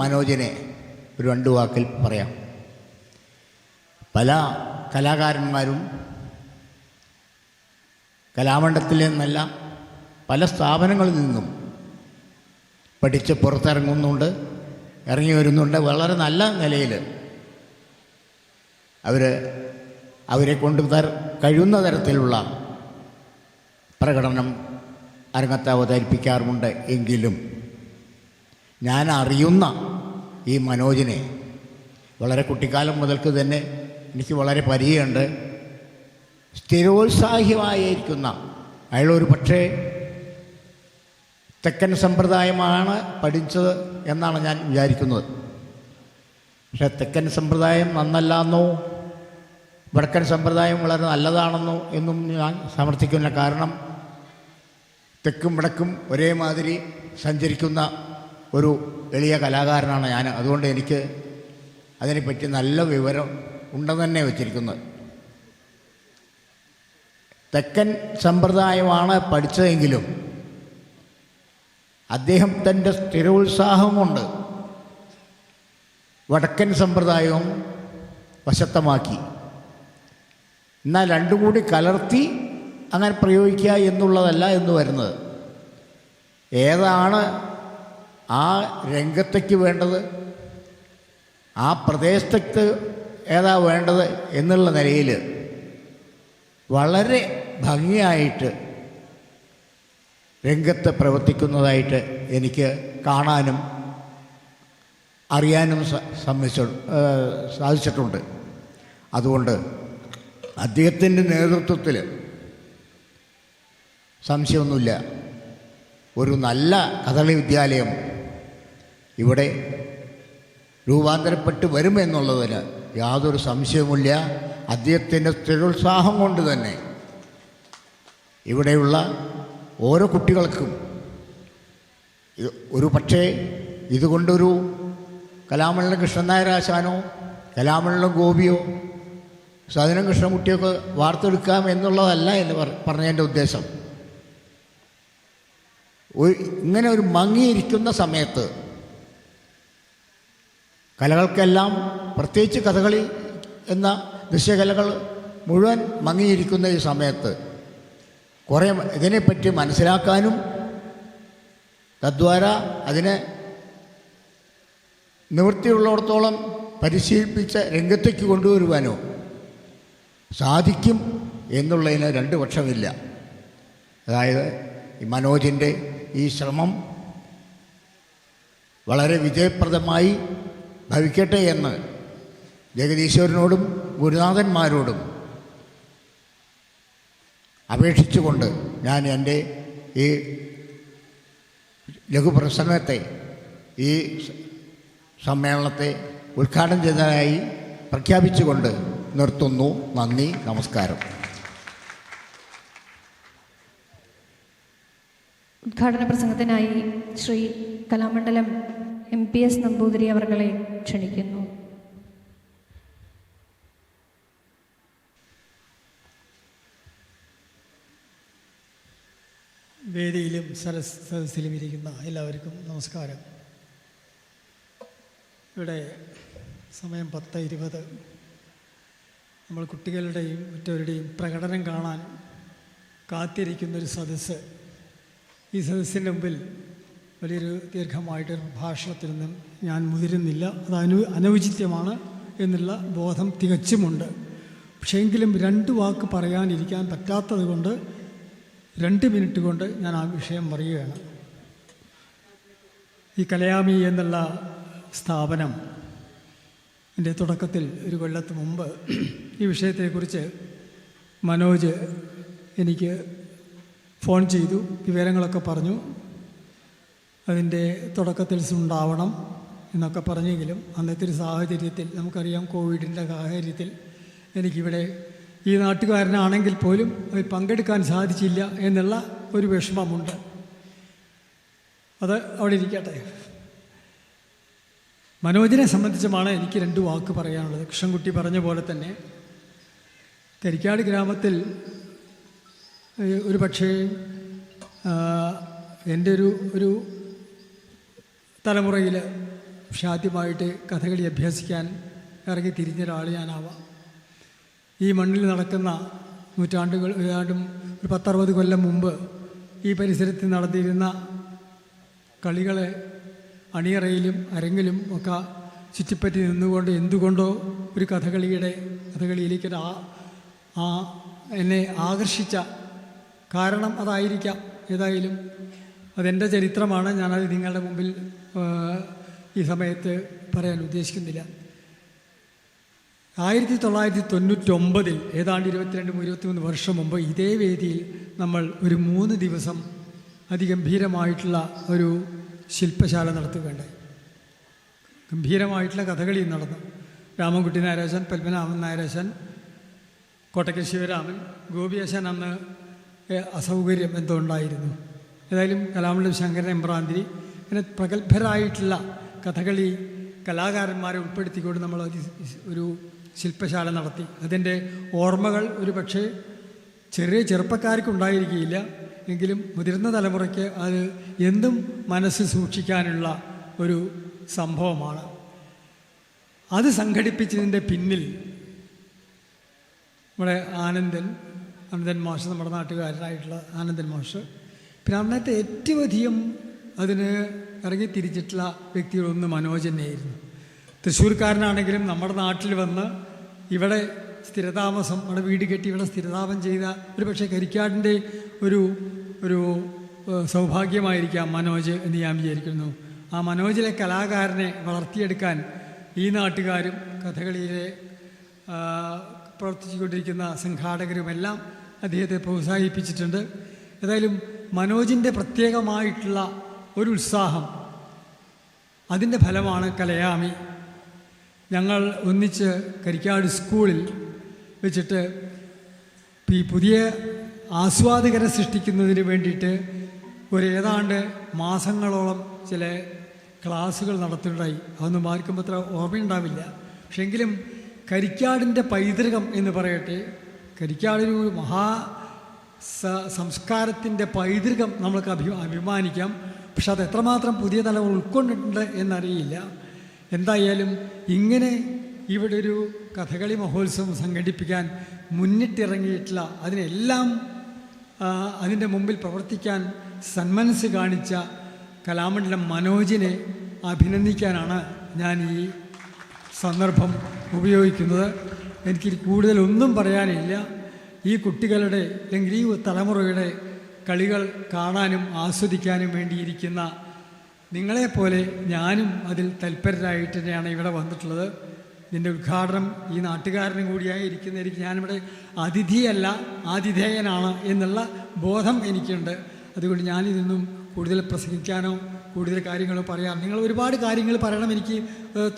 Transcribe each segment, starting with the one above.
മനോജിനെ ഒരു 2 വാക്കിൽ പറയാം. പല കലാകാരന്മാരും കലാമണ്ഡലത്തിൽ നിന്നല്ല പല സ്ഥാപനങ്ങളിൽ നിന്നും പഠിച്ച് പുറത്തിറങ്ങുന്നുണ്ട്, ഇറങ്ങി വരുന്നുണ്ട്. വളരെ നല്ല നിലയിൽ അവരെ കൊണ്ട് കഴിയുന്ന തരത്തിലുള്ള പ്രകടനം അരങ്ങത്ത് അവതരിപ്പിക്കാറുമുണ്ട്. എങ്കിലും ഞാൻ അറിയുന്ന ഈ മനോജിനെ വളരെ കുട്ടിക്കാലം മുതൽക്ക് തന്നെ എനിക്ക് വളരെ പരിചയമുണ്ട്. സ്ഥിരോത്സാഹിയായിരിക്കുന്ന അയാളൊരു പക്ഷേ തെക്കൻ സമ്പ്രദായമാണ് പഠിച്ചത് എന്നാണ് ഞാൻ വിചാരിക്കുന്നത്. പക്ഷേ തെക്കൻ സമ്പ്രദായം നന്നല്ലാന്നോ വടക്കൻ സമ്പ്രദായം വളരെ നല്ലതാണെന്നോ എന്നും ഞാൻ സമർത്ഥിക്കുന്നില്ല. കാരണം തെക്കും വടക്കും ഒരേമാതിരി സഞ്ചരിക്കുന്ന ഒരു എളിയ കലാകാരനാണ് ഞാൻ. അതുകൊണ്ട് എനിക്ക് അതിനെപ്പറ്റി നല്ല വിവരം ഉണ്ടെന്ന് തന്നെ വെച്ചിരിക്കുന്നത്. തെക്കൻ സമ്പ്രദായമാണ് പഠിച്ചതെങ്കിലും അദ്ദേഹം തൻ്റെ സ്ഥിരോത്സാഹം കൊണ്ട് വടക്കൻ സമ്പ്രദായവും വശത്തമാക്കി. എന്നാൽ രണ്ടും കൂടി കലർത്തി അങ്ങനെ പ്രയോഗിക്കുക എന്നുള്ളതല്ല എന്ന് വരുന്നത്. ഏതാണ് ആ രംഗത്തേക്ക് വേണ്ടത്, ആ പ്രദേശത്തേക്ക് ഏതാ വേണ്ടത് എന്നുള്ള നിലയിൽ വളരെ ഭംഗിയായിട്ട് രംഗത്ത് പ്രവർത്തിക്കുന്നതായിട്ട് എനിക്ക് കാണാനും അറിയാനും സാധിച്ചിട്ടുണ്ട്. അതുകൊണ്ട് അദ്ദേഹത്തിൻ്റെ നേതൃത്വത്തിൽ സംശയമൊന്നുമില്ല, ഒരു നല്ല കഥകളി വിദ്യാലയം ഇവിടെ രൂപാന്തരപ്പെട്ട് വരുമെന്നുള്ളതിന് യാതൊരു സംശയവുമില്ല. അദ്ദേഹത്തിൻ്റെ സ്ഥിരോത്സാഹം കൊണ്ട് തന്നെ ഇവിടെയുള്ള ഓരോ കുട്ടികൾക്കും ഒരു പക്ഷേ ഇതുകൊണ്ടൊരു കലാമണ്ഡലം കൃഷ്ണൻ നായരാശാനോ കലാമണ്ഡലം ഗോപിയോ സദനം കൃഷ്ണൻകുട്ടിയൊക്കെ വാർത്തെടുക്കാം എന്നുള്ളതല്ല എന്ന് പറഞ്ഞതിൻ്റെ ഉദ്ദേശം. ഇങ്ങനെ ഒരു മങ്ങിയിരിക്കുന്ന സമയത്ത് കലകൾക്കെല്ലാം, പ്രത്യേകിച്ച് കഥകളി എന്ന ദൃശ്യകലകൾ മുഴുവൻ മങ്ങിയിരിക്കുന്ന ഈ സമയത്ത് കുറേ ഇതിനെപ്പറ്റി മനസ്സിലാക്കാനും തദ്വാര അതിനെ നിവൃത്തിയുള്ളിടത്തോളം പരിശീലിപ്പിച്ച് രംഗത്തേക്ക് കൊണ്ടുവരുവാനോ സാധിക്കും എന്നുള്ളതിന് 2 പക്ഷമില്ല. അതായത് ഈ മനോജിൻ്റെ ഈ ശ്രമം വളരെ വിജയപ്രദമായി ഭവിക്കട്ടെ എന്ന് ജഗദീശ്വരനോടും ഗുരുനാഥന്മാരോടും അപേക്ഷിച്ചുകൊണ്ട് ഞാൻ എൻ്റെ ഈ ലഘുപ്രസംഗത്തെ, ഈ സമ്മേളനത്തെ ഉദ്ഘാടനം ചെയ്തതായി പ്രഖ്യാപിച്ചുകൊണ്ട് നിർത്തുന്നു. നന്ദി, നമസ്കാരം. ഉദ്ഘാടന പ്രസംഗത്തിനായി ശ്രീ കലാമണ്ഡലം MPS നമ്പൂതിരി അവർകളെ ക്ഷണിക്കുന്നു. വേദിയിലും സദസ്സിലും ഇരിക്കുന്ന എല്ലാവർക്കും നമസ്കാരം. ഇവിടെ സമയം 10:20. നമ്മൾ കുട്ടികളുടെയും മറ്റവരുടെയും പ്രകടനം കാണാൻ കാത്തിരിക്കുന്നൊരു സദസ്സ്. ഈ സദസ്സിൻ്റെ മുമ്പിൽ വലിയൊരു ദീർഘമായിട്ടൊരു ഭാഷണത്തിനൊന്നും ഞാൻ മുതിരുന്നില്ല. അത് അനൗചിത്യമാണ് എന്നുള്ള ബോധം തികച്ചുമുണ്ട്. പക്ഷേ എങ്കിലും 2 വാക്ക് പറയാനിരിക്കാൻ പറ്റാത്തത് കൊണ്ട് 2 മിനിറ്റ് കൊണ്ട് ഞാൻ ആ വിഷയം പറയുകയാണ്. ഈ കലയാമി എന്നുള്ള സ്ഥാപനം എൻ്റെ തുടക്കത്തിൽ ഒരു കൊല്ലത്ത് മുമ്പ് ഈ വിഷയത്തെക്കുറിച്ച് മനോജ് എനിക്ക് ഫോൺ ചെയ്തു, വിവരങ്ങളൊക്കെ പറഞ്ഞു. അതിൻ്റെ തുടക്കത്തിൽ ഉണ്ടാവണം എന്നൊക്കെ പറഞ്ഞെങ്കിലും അന്നത്തെ ഒരു സാഹചര്യത്തിൽ, നമുക്കറിയാം കോവിഡിൻ്റെ സാഹചര്യത്തിൽ എനിക്കിവിടെ ഈ നാട്ടുകാരനാണെങ്കിൽ പോലും അതിൽ പങ്കെടുക്കാൻ സാധിച്ചില്ല എന്നുള്ള ഒരു വിഷമമുണ്ട്. അത് അവിടെ ഇരിക്കട്ടെ. മനോജിനെ സംബന്ധിച്ചുമാണ് എനിക്ക് 2 വാക്ക് പറയാനുള്ളത്. കൃഷ്ണൻകുട്ടി പറഞ്ഞ പോലെ തന്നെ കരിക്കാട് ഗ്രാമത്തിൽ ഒരു പക്ഷേ എൻ്റെ ഒരു തലമുറയിൽ പക്ഷെ ആദ്യമായിട്ട് കഥകളി അഭ്യസിക്കാൻ ഇറങ്ങി തിരിഞ്ഞ ഒരാൾ ഞാനാവാം. ഈ മണ്ണിൽ നടക്കുന്ന ഏതാണ്ടും ഒരു 10-60 കൊല്ലം മുമ്പ് ഈ പരിസരത്ത് നടന്നിരുന്ന കളികളെ അണിയറയിലും അരങ്ങിലും ഒക്കെ ചുറ്റിപ്പറ്റി നിന്നുകൊണ്ട് എന്തുകൊണ്ടോ ഒരു കഥകളിയിലേക്ക് എന്നെ ആകർഷിച്ച കാരണം അതായിരിക്കാം. ഏതായാലും അതെൻ്റെ ചരിത്രമാണ്. ഞാനത് നിങ്ങളുടെ മുമ്പിൽ ഈ സമയത്ത് പറയാൻ ഉദ്ദേശിക്കുന്നില്ല. 1999 ഏതാണ്ട് 22-23 വർഷം മുമ്പ് ഇതേ വേദിയിൽ നമ്മൾ ഒരു 3 ദിവസം അതിഗംഭീരമായിട്ടുള്ള ഒരു ശില്പശാല നടത്തുകയുണ്ടായി. ഗംഭീരമായിട്ടുള്ള കഥകളി നടന്നു. രാമൻകുട്ടി നായരാശാൻ, പത്മനാഭൻ നായരാശാൻ, കോട്ടക്കൽ ശിവരാമൻ, ഗോപിയാശാൻ അന്ന് അസൗകര്യം എന്തോ ഉണ്ടായിരുന്നു. ഏതായാലും കലാമണ്ഡലം ശങ്കരൻ എമ്പ്രാന്തിരി, അങ്ങനെ പ്രഗത്ഭരായിട്ടുള്ള കഥകളി കലാകാരന്മാരെ ഉൾപ്പെടുത്തിക്കൊണ്ട് നമ്മൾ ഒരു ശില്പശാല നടത്തി. അതിൻ്റെ ഓർമ്മകൾ ഒരു പക്ഷേ ചെറുപ്പക്കാർക്കുണ്ടായിരിക്കുകയില്ല, എങ്കിലും മുതിർന്ന തലമുറയ്ക്ക് അത് എന്തും മനസ്സ് സൂക്ഷിക്കാനുള്ള ഒരു സംഭവമാണ്. അത് സംഘടിപ്പിച്ചതിൻ്റെ പിന്നിൽ നമ്മുടെ ആനന്ദൻ മാഷ്, നമ്മുടെ നാട്ടുകാരനായിട്ടുള്ള ആനന്ദൻ മാഷ്, പിന്നെ അന്നത്തെ ഏറ്റവും അധികം അതിന് ഇറങ്ങിത്തിരിച്ചിട്ടുള്ള വ്യക്തികളൊന്ന് മനോജ് തന്നെയായിരുന്നു. തൃശ്ശൂർക്കാരനാണെങ്കിലും നമ്മുടെ നാട്ടിൽ വന്ന് ഇവിടെ സ്ഥിരതാമസം, നമ്മുടെ വീട് കെട്ടി ഇവിടെ സ്ഥിരതാമസം ചെയ്ത ഒരു പക്ഷേ കരിക്കാടിൻ്റെ ഒരു സൗഭാഗ്യമായിരിക്കാം മനോജ് എന്ന് ഞാൻ വിചാരിക്കുന്നു. ആ മനോജിലെ കലാകാരനെ വളർത്തിയെടുക്കാൻ ഈ നാട്ടുകാരും കഥകളിയിലെ പ്രവർത്തിച്ചുകൊണ്ടിരിക്കുന്ന സംഘാടകരുമെല്ലാം അദ്ദേഹത്തെ പ്രോത്സാഹിപ്പിച്ചിട്ടുണ്ട്. ഏതായാലും മനോജിൻ്റെ പ്രത്യേകമായിട്ടുള്ള ഒരു ഉത്സാഹം, അതിൻ്റെ ഫലമാണ് കലയാമി. ഞങ്ങൾ ഒന്നിച്ച് കരിക്കാട് സ്കൂളിൽ വെച്ചിട്ട് ഈ പുതിയ ആസ്വാദകരെ സൃഷ്ടിക്കുന്നതിന് വേണ്ടിയിട്ട് ഏതാണ്ട് മാസങ്ങളോളം ചില ക്ലാസ്സുകൾ നടത്തുകയുണ്ടായി. അതൊന്നും ആർക്കും അത്ര ഓർമ്മയുണ്ടാവില്ല. പക്ഷെ എങ്കിലും കരിക്കാടിൻ്റെ പൈതൃകം എന്ന് പറയട്ടെ, കരിക്കാടൊരു സംസ്കാരത്തിൻ്റെ പൈതൃകം നമ്മൾക്ക് അഭിമാനിക്കാം. പക്ഷെ അത് എത്രമാത്രം പുതിയ തലമുറ ഉൾക്കൊണ്ടിട്ടുണ്ട് എന്നറിയില്ല. എന്തായാലും ഇങ്ങനെ ഇവിടെ ഒരു കഥകളി മഹോത്സവം സംഘടിപ്പിക്കാൻ മുന്നിട്ടിറങ്ങിയിട്ടുള്ള, അതിൻ്റെ മുമ്പിൽ പ്രവർത്തിക്കാൻ സന്മനസ് കാണിച്ച കലാമണ്ഡലം മനോജിനെ അഭിനന്ദിക്കാനാണ് ഞാൻ ഈ സന്ദർഭം ഉപയോഗിക്കുന്നത്. എനിക്ക് കൂടുതലൊന്നും പറയാനില്ല. ഈ കുട്ടികളുടെ അല്ലെങ്കിൽ ഈ തലമുറയുടെ കളികൾ കാണാനും ആസ്വദിക്കാനും വേണ്ടിയിരിക്കുന്ന നിങ്ങളെപ്പോലെ ഞാനും അതിൽ തൽപരരായിട്ട് തന്നെയാണ് ഇവിടെ വന്നിട്ടുള്ളത്. ഇതിൻ്റെ ഉദ്ഘാടനം ഈ നാട്ടുകാരനും കൂടിയായി ഇരിക്കുന്നതിലേക്ക് ഞാനിവിടെ അതിഥിയല്ല, ആതിഥേയനാണ് എന്നുള്ള ബോധം എനിക്കുണ്ട്. അതുകൊണ്ട് ഞാനിതൊന്നും കൂടുതൽ പ്രസംഗിക്കാനോ കൂടുതൽ കാര്യങ്ങളോ പറയാം. നിങ്ങൾ ഒരുപാട് കാര്യങ്ങൾ പറയണം എനിക്ക്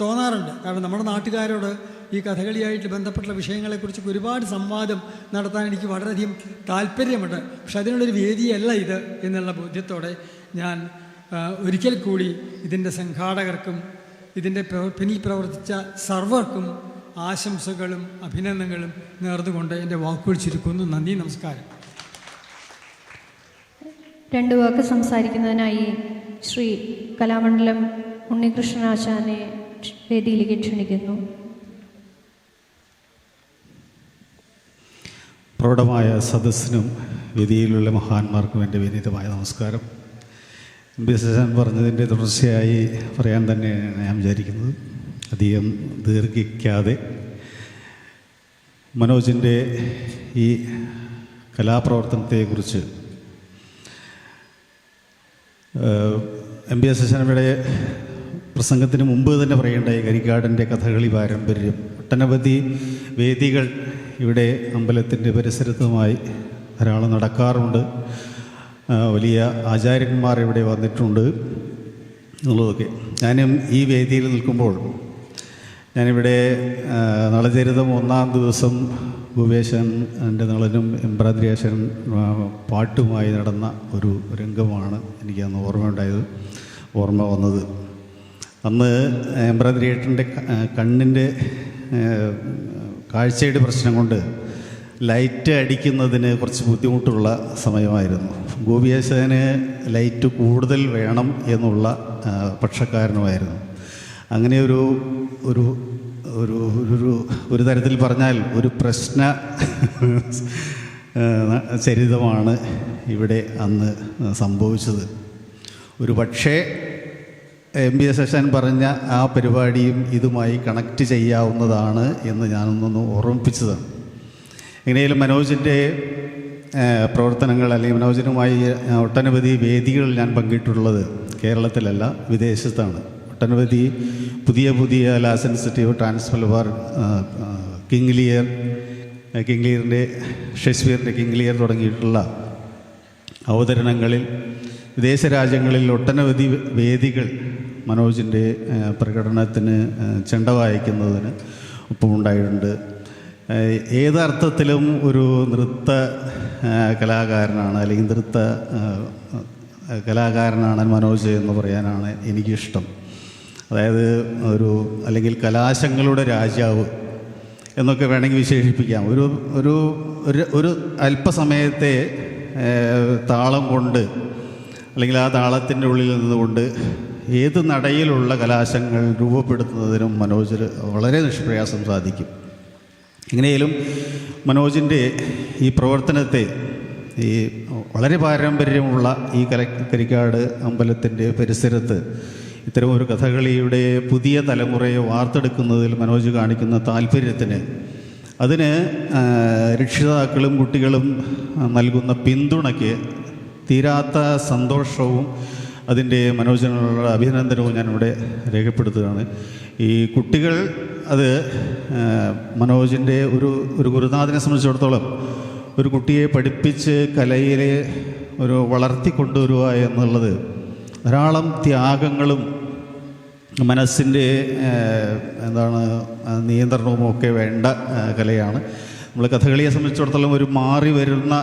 തോന്നാറുണ്ട്. കാരണം നമ്മുടെ നാട്ടുകാരോട് ഈ കഥകളിയായിട്ട് ബന്ധപ്പെട്ട വിഷയങ്ങളെക്കുറിച്ച് ഒരുപാട് സംവാദം നടത്താൻ എനിക്ക് വളരെയധികം താല്പര്യമുണ്ട്. പക്ഷെ അതിനുള്ളൊരു വേദിയല്ല ഇത് എന്നുള്ള ബോധ്യത്തോടെ ഞാൻ ഒരിക്കൽ കൂടി ഇതിൻ്റെ സംഘാടകർക്കും ഇതിൻ്റെ പിന്നിൽ പ്രവർത്തിച്ച സർവർക്കും ആശംസകളും അഭിനന്ദനങ്ങളും നേർന്നുകൊണ്ട് എൻ്റെ വാക്കുകൾ ചുരുക്കുന്നു. നന്ദി, നമസ്കാരം. 2 വാക്ക് സംസാരിക്കുന്നതിനായി ശ്രീ കലാമണ്ഡലം ഉണ്ണികൃഷ്ണനാശാനെ വേദിയിലേക്ക് ക്ഷണിക്കുന്നു. പ്രൗഢമായ സദസ്സിനും വേദിയിലുള്ള മഹാന്മാർക്കും എൻ്റെ വിനീതമായ നമസ്കാരം. ബിസൻ പറഞ്ഞതിൻ്റെ തുടർച്ചയായി പറയാൻ തന്നെ ഞാൻ വിചാരിക്കുന്നത്. അധികം ദീർഘിക്കാതെ മനോജിൻ്റെ ഈ കലാപ്രവർത്തനത്തെക്കുറിച്ച് MBS ഇവിടെ പ്രസംഗത്തിന് മുമ്പ് തന്നെ പറയേണ്ടായി. കരിക്കാടിൻ്റെ കഥകളി പാരമ്പര്യം, ഒട്ടനവധി വേദികൾ ഇവിടെ അമ്പലത്തിൻ്റെ പരിസരത്തുമായി ധാരാളം നടക്കാറുണ്ട്. വലിയ ആചാര്യന്മാർ ഇവിടെ വന്നിട്ടുണ്ട് എന്നുള്ളതൊക്കെ. ഞാനും ഈ വേദിയിൽ നിൽക്കുമ്പോൾ ഞാനിവിടെ നളചരിതം 1-ാം ദിവസം ഗോപേശൻ്റെ നളനും എമ്പ്രാദ്രിയാശൻ പാട്ടുമായി നടന്ന ഒരു രംഗമാണ് എനിക്കന്ന് ഓർമ്മ വന്നത്. അന്ന് എമ്പ്രാദ്രിയേട്ടൻ്റെ കണ്ണിൻ്റെ കാഴ്ചയുടെ പ്രശ്നം കൊണ്ട് ലൈറ്റ് അടിക്കുന്നതിന് കുറച്ച് ബുദ്ധിമുട്ടുള്ള സമയമായിരുന്നു. ഗോപിയാശാന് ലൈറ്റ് കൂടുതൽ വേണം എന്നുള്ള പക്ഷക്കാരനുമായിരുന്നു. അങ്ങനെ ഒരു ഒരു ഒരു ഒരു ഒരു തരത്തിൽ പറഞ്ഞാൽ ഒരു പ്രശ്ന ചരിതമാണ് ഇവിടെ അന്ന് സംഭവിച്ചത്. ഒരു പക്ഷേ MBS ആശാൻ പറഞ്ഞ ആ പരിപാടിയും ഇതുമായി കണക്റ്റ് ചെയ്യാവുന്നതാണ് എന്ന് ഞാനൊന്നൊന്ന് ഓർമ്മിപ്പിച്ചതാണ്. എങ്ങനെയാലും മനോജിൻ്റെ പ്രവർത്തനങ്ങൾ അല്ലെങ്കിൽ മനോജിനുമായി ഒട്ടനവധി വേദികളിൽ ഞാൻ പങ്കിട്ടുള്ളത് കേരളത്തിലല്ല, വിദേശത്താണ്. ഒട്ടനവധി പുതിയ പുതിയ ലാ സെൻസിറ്റീവ് ട്രാൻസ്മലബാർ കിംഗ്ലിയറിൻ്റെ ഷേക്സ്പിയറിൻ്റെ കിംഗ്ലിയർ തുടങ്ങിയിട്ടുള്ള അവതരണങ്ങളിൽ വിദേശ രാജ്യങ്ങളിൽ ഒട്ടനവധി വേദികൾ മനോജിൻ്റെ പ്രകടനത്തിന് ചെണ്ട വായിക്കുന്നതിന് ഒപ്പമുണ്ടായിട്ടുണ്ട്. ഏതർത്ഥത്തിലും ഒരു നൃത്ത കലാകാരനാണ് അല്ലെങ്കിൽ നൃത്ത കലാകാരനാണ് മനോജ് എന്ന് പറയാനാണ് എനിക്കിഷ്ടം. അതായത് അല്ലെങ്കിൽ കലാശങ്ങളുടെ രാജാവ് എന്നൊക്കെ വേണമെങ്കിൽ വിശേഷിപ്പിക്കാം. ഒരു അല്പസമയത്തെ താളം കൊണ്ട് അല്ലെങ്കിൽ ആ താളത്തിൻ്റെ ഉള്ളിൽ നിന്നുകൊണ്ട് ഏത് നടയിലുള്ള കലാശങ്ങൾ രൂപപ്പെടുത്തുന്നതിനും മനോജിന് വളരെ നിഷ്പ്രയാസം സാധിക്കും. എങ്ങനെയാലും മനോജിൻ്റെ ഈ പ്രവർത്തനത്തെ ഈ വളരെ പാരമ്പര്യമുള്ള ഈ കരിക്കാട് അമ്പലത്തിൻ്റെ പരിസരത്ത് ഇത്തരം ഒരു കഥകളിയുടെ പുതിയ തലമുറയെ വാർത്തെടുക്കുന്നതിൽ മനോജ് കാണിക്കുന്ന താല്പര്യത്തിന്, അതിന് രക്ഷിതാക്കളും കുട്ടികളും നൽകുന്ന പിന്തുണയ്ക്ക് തീരാത്ത സന്തോഷവും അതിൻ്റെ മനോജിനുള്ള അഭിനന്ദനവും ഞാനിവിടെ രേഖപ്പെടുത്തുകയാണ്. ഈ കുട്ടികൾ അത് മനോജിൻ്റെ ഒരു ഗുരുനാഥനെ സംബന്ധിച്ചിടത്തോളം ഒരു കുട്ടിയെ പഠിപ്പിച്ച് കലയിലെ വളർത്തിക്കൊണ്ടുവരിക എന്നുള്ളത് ധാരാളം ത്യാഗങ്ങളും മനസ്സിൻ്റെ നിയന്ത്രണവും ഒക്കെ വേണ്ട കലയാണ്. നമ്മൾ കഥകളിയെ സംബന്ധിച്ചിടത്തോളം ഒരു മാറി വരുന്ന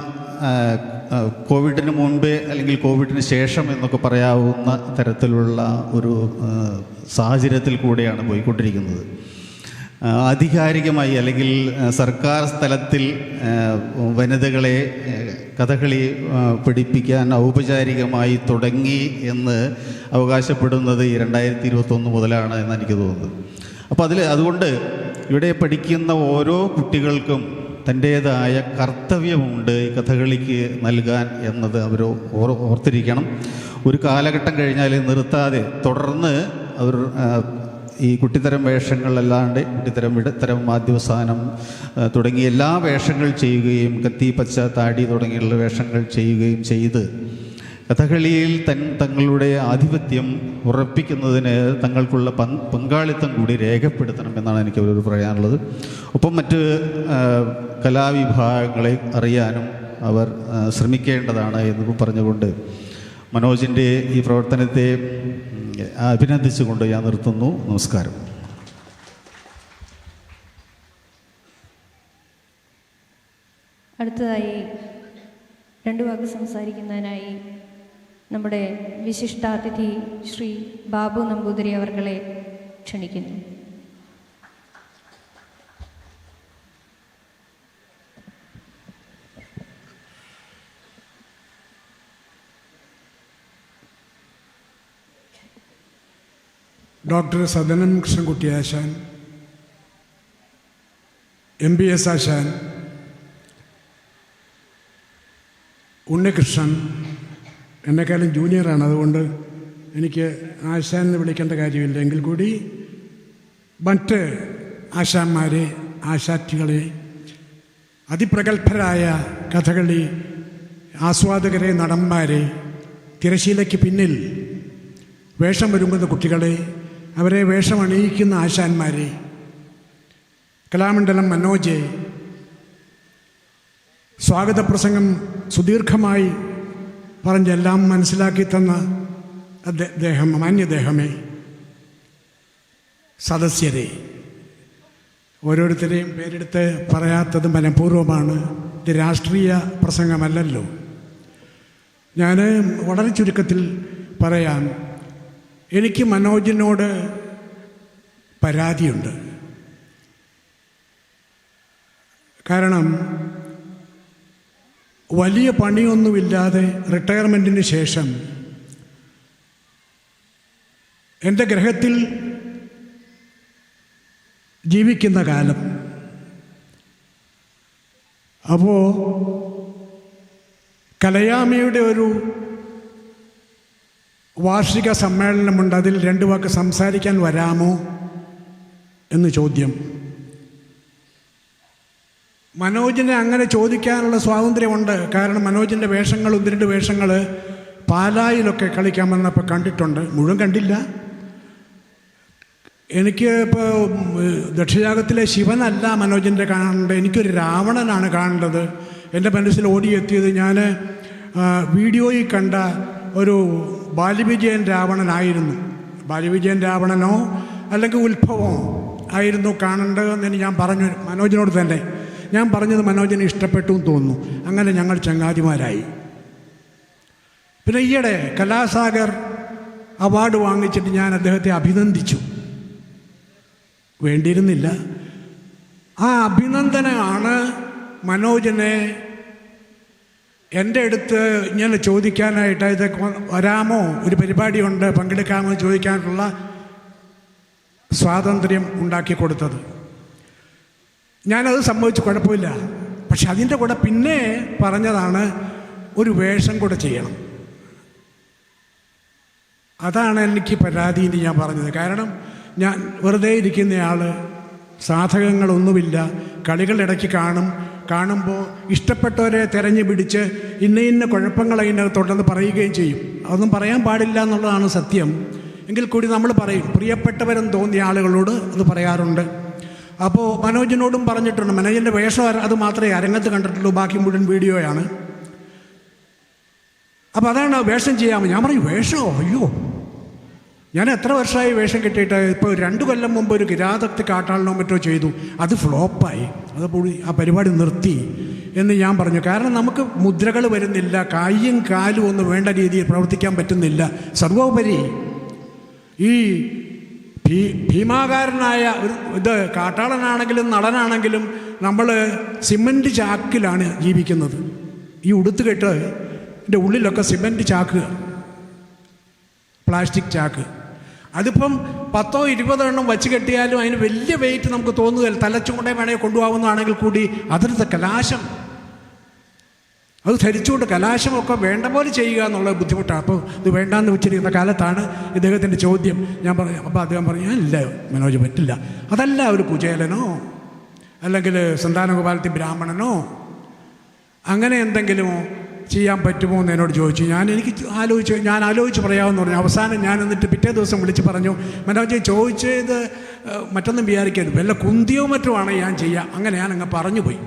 കോവിഡിന് മുൻപേ അല്ലെങ്കിൽ കോവിഡിന് ശേഷം എന്നൊക്കെ പറയാവുന്ന തരത്തിലുള്ള ഒരു സാഹചര്യത്തിൽ കൂടെയാണ് പോയിക്കൊണ്ടിരിക്കുന്നത്. ആധികാരികമായി അല്ലെങ്കിൽ സർക്കാർ തലത്തിൽ വനിതകളെ കഥകളി പഠിപ്പിക്കാൻ ഔപചാരികമായി തുടങ്ങി എന്ന് അവകാശപ്പെടുന്നത് ഈ 2021 മുതലാണ് എന്ന് എനിക്ക് തോന്നുന്നത്. അപ്പോൾ അതുകൊണ്ട് ഇവിടെ പഠിക്കുന്ന ഓരോ കുട്ടികൾക്കും തൻ്റേതായ കർത്തവ്യമുണ്ട് ഈ കഥകളിക്ക് നൽകാൻ എന്നത് അവർ ഓർത്തിരിക്കണം. ഒരു കാലഘട്ടം കഴിഞ്ഞാൽ നിർത്താതെ തുടർന്ന് അവർ ഈ കുട്ടിത്തരം വേഷങ്ങളല്ലാണ്ട് ഇടത്തരം മാധ്യവസാനം തുടങ്ങിയ എല്ലാ വേഷങ്ങൾ ചെയ്യുകയും കത്തി പച്ച താടി തുടങ്ങിയുള്ള വേഷങ്ങൾ ചെയ്യുകയും ചെയ്ത് കഥകളിയിൽ തങ്ങളുടെ ആധിപത്യം ഉറപ്പിക്കുന്നതിന് തങ്ങൾക്കുള്ള പങ്കാളിത്തം കൂടി രേഖപ്പെടുത്തണം എന്നാണ് എനിക്ക് അവരോട് പറയാനുള്ളത്. ഒപ്പം മറ്റ് കലാവിഭാഗങ്ങളെ അറിയാനും അവർ ശ്രമിക്കേണ്ടതാണ് എന്ന് പറഞ്ഞുകൊണ്ട് മനോജിൻ്റെ ഈ പ്രവർത്തനത്തെ അഭിനന്ദിച്ചുകൊണ്ട് ഞാൻ നിർത്തുന്നു. നമസ്കാരം. അടുത്തതായി 2 വാക്ക് സംസാരിക്കുന്നതിനായി നമ്മുടെ വിശിഷ്ടാതിഥി ശ്രീ ബാബു നമ്പൂതിരി അവർകളെ ക്ഷണിക്കുന്നു. ഡോക്ടർ സദനം കൃഷ്ണൻകുട്ടി ആശാൻ, MBS ആശാൻ, ഉണ്ണികൃഷ്ണൻ എന്നെക്കാളും ജൂനിയറാണ്, അതുകൊണ്ട് എനിക്ക് ആശാൻ എന്ന് വിളിക്കേണ്ട കാര്യമില്ല. എങ്കിൽ കൂടി മറ്റ് ആശാന്മാരെ, ആശാറ്റികളെ, അതിപ്രഗത്ഭരായ കഥകളി ആസ്വാദകരെ, നടന്മാരെ, തിരശീലയ്ക്ക് പിന്നിൽ വേഷം ഒരുങ്ങുന്ന കുട്ടികളെ, അവരെ വേഷമണിയിക്കുന്ന ആശാന്മാരെ, കലാമണ്ഡലം മനോജ് സ്വാഗത പ്രസംഗം സുദീർഘമായി പറഞ്ഞെല്ലാം മനസ്സിലാക്കി തന്ന മാന്യദേഹമേ, സദസ്യരെ, ഓരോരുത്തരെയും പേരെടുത്ത് പറയാത്തത് മനഃപൂർവ്വമാണ്. ഇത് രാഷ്ട്രീയ പ്രസംഗമല്ലല്ലോ. ഞാൻ വളരെ ചുരുക്കത്തിൽ പറയാം. എനിക്ക് മനോജിനോട് പരാതിയുണ്ട്. കാരണം വലിയ പണിയൊന്നുമില്ലാതെ റിട്ടയർമെൻറ്റിന് ശേഷം എൻ്റെ ഗ്രഹത്തിൽ ജീവിക്കുന്ന കാലം. അപ്പോൾ കലയാമിയുടെ ഒരു വാർഷിക സമ്മേളനമുണ്ട്, അതിൽ 2 വാക്ക് സംസാരിക്കാൻ വരാമോ എന്ന് ചോദ്യം. മനോജിനെ അങ്ങനെ ചോദിക്കാനുള്ള സ്വാതന്ത്ര്യമുണ്ട്. കാരണം മനോജിൻ്റെ വേഷങ്ങൾ, 1-2 വേഷങ്ങൾ പാലായിലൊക്കെ കളിക്കാൻ വന്നപ്പോൾ കണ്ടിട്ടുണ്ട്. മുഴുവൻ കണ്ടില്ല. എനിക്ക് ഇപ്പോൾ ദക്ഷയാഗത്തിലെ ശിവനല്ല മനോജിൻ്റെ കാണേണ്ടത്, എനിക്കൊരു രാവണനാണ് കാണേണ്ടത്. എൻ്റെ മനസ്സിൽ ഓടിയെത്തിയത് ഞാൻ വീഡിയോയിൽ കണ്ട ഒരു ബാലിവിജയൻ രാവണനായിരുന്നു. ബാലിവിജയൻ രാവണനോ അല്ലെങ്കിൽ ഉത്ഭവമോ ആയിരുന്നു കാണേണ്ടതെന്ന് ഞാൻ പറഞ്ഞു മനോജിനോട് തന്നെ. ഞാൻ പറഞ്ഞത് മനോജിന് ഇഷ്ടപ്പെട്ടു എന്ന് തോന്നുന്നു. അങ്ങനെ ഞങ്ങൾ ചങ്ങാതിമാരായി. പിന്നെ ഈയിടെ കലാസാഗർ അവാർഡ് വാങ്ങിച്ചിട്ട് ഞാൻ അദ്ദേഹത്തെ അഭിനന്ദിച്ചു. വേണ്ടിയിരുന്നില്ല. ആ അഭിനന്ദനമാണ് മനോജിനെ എൻ്റെ അടുത്ത് ഇങ്ങനെ ചോദിക്കാനായിട്ട്, ഇത് വരാമോ, ഒരു പരിപാടിയുണ്ട്, പങ്കെടുക്കാമോ ചോദിക്കാനുള്ള സ്വാതന്ത്ര്യം ഉണ്ടാക്കി കൊടുത്തത്. ഞാനത് സംഭവിച്ചു, കുഴപ്പമില്ല. പക്ഷെ അതിൻ്റെ കൂടെ പിന്നെ പറഞ്ഞതാണ് ഒരു വേഷം കൂടെ ചെയ്യണം. അതാണ് എനിക്ക് പരാതി എന്ന് ഞാൻ പറഞ്ഞത്. കാരണം ഞാൻ വെറുതെ ഇരിക്കുന്നയാൾ, സാധകങ്ങളൊന്നുമില്ല, കളികൾ ഇടയ്ക്ക് കാണുമ്പോൾ ഇഷ്ടപ്പെട്ടവരെ തിരഞ്ഞു പിടിച്ച് ഇന്ന കുഴപ്പങ്ങൾ അതിനകത്തുണ്ടെന്ന് പറയുകയും ചെയ്യും. അതൊന്നും പറയാൻ പാടില്ല എന്നുള്ളതാണ് സത്യം. എങ്കിൽ കൂടി നമ്മൾ പറയും, പ്രിയപ്പെട്ടവരെന്ന് തോന്നിയ ആളുകളോട് അത് പറയാറുണ്ട്. അപ്പോൾ മനോജിനോടും പറഞ്ഞിട്ടുണ്ട്. മനോജിൻ്റെ വേഷം അത് മാത്രമേ അരങ്ങത്ത് കണ്ടിട്ടുള്ളൂ, ബാക്കി മുഴുവൻ വീഡിയോയാണ്. അപ്പോൾ അതാണ് വേഷം ചെയ്യാമോ. ഞാൻ പറയും, വേഷമോ, അയ്യോ, ഞാൻ എത്ര വർഷമായി വേഷം കിട്ടിയിട്ട്. ഇപ്പോൾ 2 കൊല്ലം മുമ്പ് ഒരു കിരാതത്തിൽ കാട്ടാളനോ മറ്റോ ചെയ്തു, അത് ഫ്ലോപ്പായി. അതപ്പോൾ ആ പരിപാടി നിർത്തി എന്ന് ഞാൻ പറഞ്ഞു. കാരണം നമുക്ക് മുദ്രകൾ വരുന്നില്ല, കൈയും കാലും ഒന്നും വേണ്ട രീതിയിൽ പ്രവർത്തിക്കാൻ പറ്റുന്നില്ല. സർവോപരി ഈ ഭീമാകാരനായ ഇത് കാട്ടാളനാണെങ്കിലും നടനാണെങ്കിലും നമ്മൾ സിമൻറ്റ് ചാക്കിലാണ് ജീവിക്കുന്നത്. ഈ ഉടുത്തുകെട്ട് എൻ്റെ ഉള്ളിലൊക്കെ സിമൻറ്റ് ചാക്ക്, പ്ലാസ്റ്റിക് ചാക്ക്. അതിപ്പം 10-20 എണ്ണം വച്ച് കെട്ടിയാലും അതിന് വലിയ വെയിറ്റ് നമുക്ക് തോന്നുകയില്ല. തലച്ചുകൊണ്ടേ വേണമെങ്കിൽ കൊണ്ടുപോകുന്നതാണെങ്കിൽ കൂടി അതിലത്തെ കലാശം, അത് ധരിച്ചുകൊണ്ട് കലാശമൊക്കെ വേണ്ട പോലെ ചെയ്യുക എന്നുള്ളത് ബുദ്ധിമുട്ടാണ്. അപ്പോൾ ഇത് വേണ്ടാന്ന് വെച്ചിരിക്കുന്ന കാലത്താണ് ഇദ്ദേഹത്തിൻ്റെ ചോദ്യം. ഞാൻ പറഞ്ഞു. അപ്പോൾ അദ്ദേഹം പറഞ്ഞു, ഇല്ല മനോജ്, പറ്റില്ല. അതല്ല ഒരു കുചേലനോ അല്ലെങ്കിൽ സന്താനഗോപാലത്തിൽ ബ്രാഹ്മണനോ അങ്ങനെ എന്തെങ്കിലുമോ ചെയ്യാൻ പറ്റുമോ എന്ന് എന്നോട് ചോദിച്ചു. ഞാൻ ആലോചിച്ച് പറയാമെന്ന് പറഞ്ഞു. അവസാനം ഞാൻ എന്നിട്ട് പിറ്റേ ദിവസം വിളിച്ച് പറഞ്ഞു, മനോജ് ചോദിച്ചത് മറ്റൊന്നും വിചാരിക്കരുത്, വല്ല കുന്തിയോ മറ്റോ ആണ് ഞാൻ ചെയ്യാം. അങ്ങനെ ഞാൻ അങ്ങ് പറഞ്ഞു പോയി.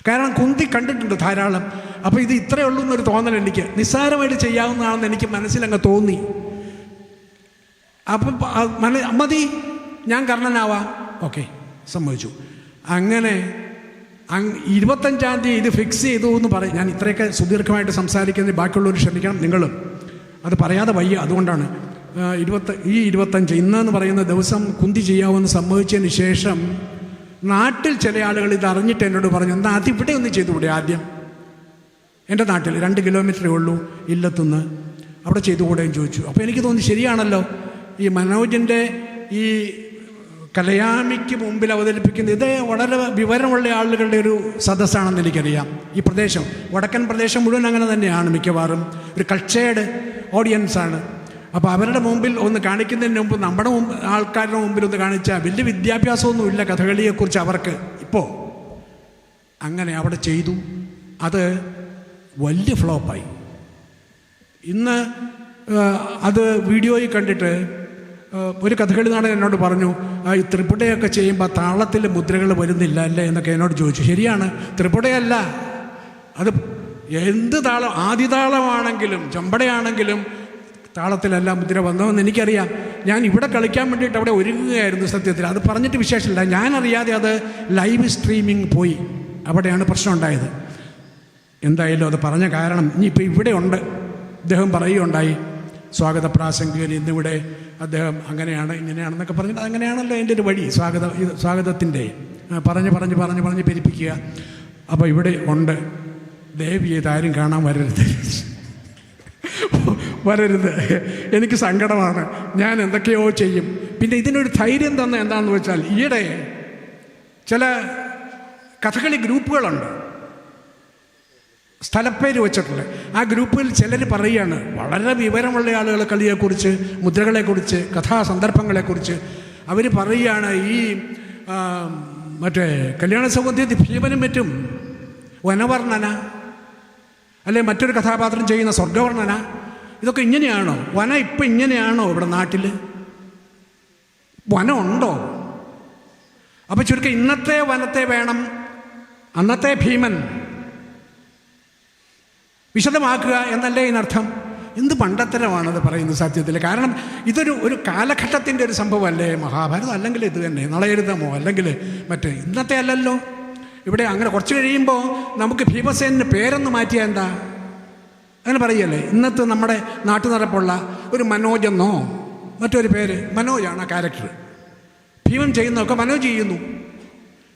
കാരണം കുന്തി കണ്ടിട്ടുണ്ട് ധാരാളം. അപ്പോൾ ഇത് ഇത്രയേ ഉള്ളൂ എന്നൊരു തോന്നൽ എനിക്ക്, നിസ്സാരമായിട്ട് ചെയ്യാവുന്നതാണെന്ന് എനിക്ക് മനസ്സിലങ്ങ് തോന്നി. അപ്പം മതി, ഞാൻ കർണനാവാം, ഓക്കെ, സമ്മതിച്ചു. അങ്ങനെ 25-ാം തീയതി ഇത് ഫിക്സ് ചെയ്തു എന്ന് പറയും. ഞാൻ ഇത്രയൊക്കെ സുദീർഘമായിട്ട് സംസാരിക്കുന്നത് ബാക്കിയുള്ളവർ ക്ഷമിക്കണം, നിങ്ങളും അത് പറയാതെ വയ്യ. അതുകൊണ്ടാണ് 25 ഇന്നെന്ന് പറയുന്ന ദിവസം കുന്തി ചെയ്യാമെന്ന് സമ്മതിച്ചതിന് ശേഷം നാട്ടിൽ ചില ആളുകൾ ഇത് അറിഞ്ഞിട്ട് എന്നോട് പറഞ്ഞു, എന്നാൽ അതിവിടെ ഒന്ന് ചെയ്തുകൂടെ ആദ്യം, എൻ്റെ നാട്ടിൽ 2 കിലോമീറ്ററേ ഉള്ളൂ ഇല്ലത്തുനിന്ന്, അവിടെ ചെയ്തുകൂടെയും ചോദിച്ചു. അപ്പോൾ എനിക്ക് തോന്നി ശരിയാണല്ലോ, ഈ മനോജിൻ്റെ ഈ കലയാമിക്ക് മുമ്പിൽ അവതരിപ്പിക്കുന്ന ഇത് വളരെ വിവരമുള്ള ആളുകളുടെ ഒരു സദസ്സാണെന്ന് എനിക്കറിയാം. ഈ പ്രദേശം, വടക്കൻ പ്രദേശം മുഴുവൻ അങ്ങനെ തന്നെയാണ്, മിക്കവാറും ഒരു കൾച്ചേർഡ് ഓഡിയൻസാണ്. അപ്പോൾ അവരുടെ മുമ്പിൽ ഒന്ന് കാണിക്കുന്നതിന് മുമ്പ് നമ്മുടെ ആൾക്കാരുടെ മുമ്പിൽ ഒന്ന് കാണിച്ചാൽ വലിയ വിദ്യാഭ്യാസമൊന്നുമില്ല കഥകളിയെക്കുറിച്ച് അവർക്ക്. ഇപ്പോൾ അങ്ങനെ അവിടെ ചെയ്തു, അത് വലിയ ഫ്ലോപ്പായി. ഇന്ന് അത് വീഡിയോയിൽ കണ്ടിട്ട് ഒരു കഥകളി നടൻ എന്നോട് പറഞ്ഞു, ഈ ത്രിപുടയൊക്കെ ചെയ്യുമ്പോൾ താളത്തിൽ മുദ്രകൾ വരുന്നില്ല അല്ലേ എന്നൊക്കെ എന്നോട് ചോദിച്ചു. ശരിയാണ്, ത്രിപുടയല്ല, അത് എന്ത് താളം, ആദിതാളമാണെങ്കിലും ചെമ്പടയാണെങ്കിലും താളത്തിലല്ല മുദ്ര വന്നതെന്ന് എനിക്കറിയാം. ഞാൻ ഇവിടെ കളിക്കാൻ വേണ്ടിയിട്ട് അവിടെ ഒരുങ്ങുകയായിരുന്നു സത്യത്തിൽ. അത് പറഞ്ഞിട്ട് വിശേഷമില്ല, ഞാനറിയാതെ അത് ലൈവ് സ്ട്രീമിംഗ് പോയി, അവിടെയാണ് പ്രശ്നം ഉണ്ടായത്. എന്തായാലും അത് പറഞ്ഞ കാരണം ഇനിയിപ്പോൾ ഇവിടെ ഉണ്ട്. അദ്ദേഹം പറയുകയുണ്ടായി, സ്വാഗത പ്രാസംഗികൻ ഇന്നിവിടെ അദ്ദേഹം അങ്ങനെയാണ് ഇങ്ങനെയാണെന്നൊക്കെ പറഞ്ഞിട്ട്, അങ്ങനെയാണല്ലോ എൻ്റെ ഒരു വഴി, സ്വാഗതത്തിൻ്റെ പറഞ്ഞ് പെരിപ്പിക്കുക. അപ്പോൾ ഇവിടെ ഉണ്ട്, ദയവ് ചെയ്ത് ആരും കാണാൻ വരരുത്, എനിക്ക് സങ്കടമാണ്. ഞാൻ എന്തൊക്കെയോ ചെയ്യും. പിന്നെ ഇതിനൊരു ധൈര്യം തന്ന എന്താണെന്ന് വെച്ചാൽ ഈയിടെ ചില കഥകളി ഗ്രൂപ്പുകളുണ്ട്, സ്ഥലപ്പേര് വെച്ചിട്ടുള്ളത്. ആ ഗ്രൂപ്പിൽ ചിലർ പറയുകയാണ്, വളരെ വിവരമുള്ള ആളുകൾ കളിയെക്കുറിച്ച്, മുദ്രകളെക്കുറിച്ച്, കഥാസന്ദർഭങ്ങളെക്കുറിച്ച് അവർ പറയുകയാണ്, ഈ മറ്റേ കല്യാണ സൗഗന്ധ്യത്തിൽ ഭീമനും മറ്റും വനവർണ്ണന, അല്ലെ മറ്റൊരു കഥാപാത്രം ചെയ്യുന്ന സ്വർഗവർണ്ണന, ഇതൊക്കെ ഇങ്ങനെയാണോ? വനം ഇപ്പം ഇങ്ങനെയാണോ ഇവിടെ നാട്ടിൽ? വനം ഉണ്ടോ? അപ്പോൾ ചുരുക്കം ഇന്നത്തെ വനത്തെ വേണം അന്നത്തെ ഭീമൻ വിശദമാക്കുക എന്നല്ലേ ഇതിനർത്ഥം? എന്ത് പണ്ടത്തരമാണത് പറയുന്നത് സത്യത്തിൽ. കാരണം ഒരു കാലഘട്ടത്തിൻ്റെ ഒരു സംഭവമല്ലേ മഹാഭാരതം, അല്ലെങ്കിൽ ഇത് തന്നെ നളയരുതമോ അല്ലെങ്കിൽ മറ്റേ ഇന്നത്തെ അല്ലല്ലോ. ഇവിടെ അങ്ങനെ കുറച്ച് കഴിയുമ്പോൾ നമുക്ക് ഭീമസേനന് പേരൊന്ന് മാറ്റിയാൽ എന്താ? അങ്ങനെ പറയല്ലേ. ഇന്നത്തെ നമ്മുടെ നാട്ടുനടപ്പുള്ള ഒരു മനോജെന്നോ മറ്റൊരു പേര്, മനോജാണ് ആ ക്യാരക്ടർ. ഭീമൻ ചെയ്യുന്നതൊക്കെ മനോജ് ചെയ്യുന്നു.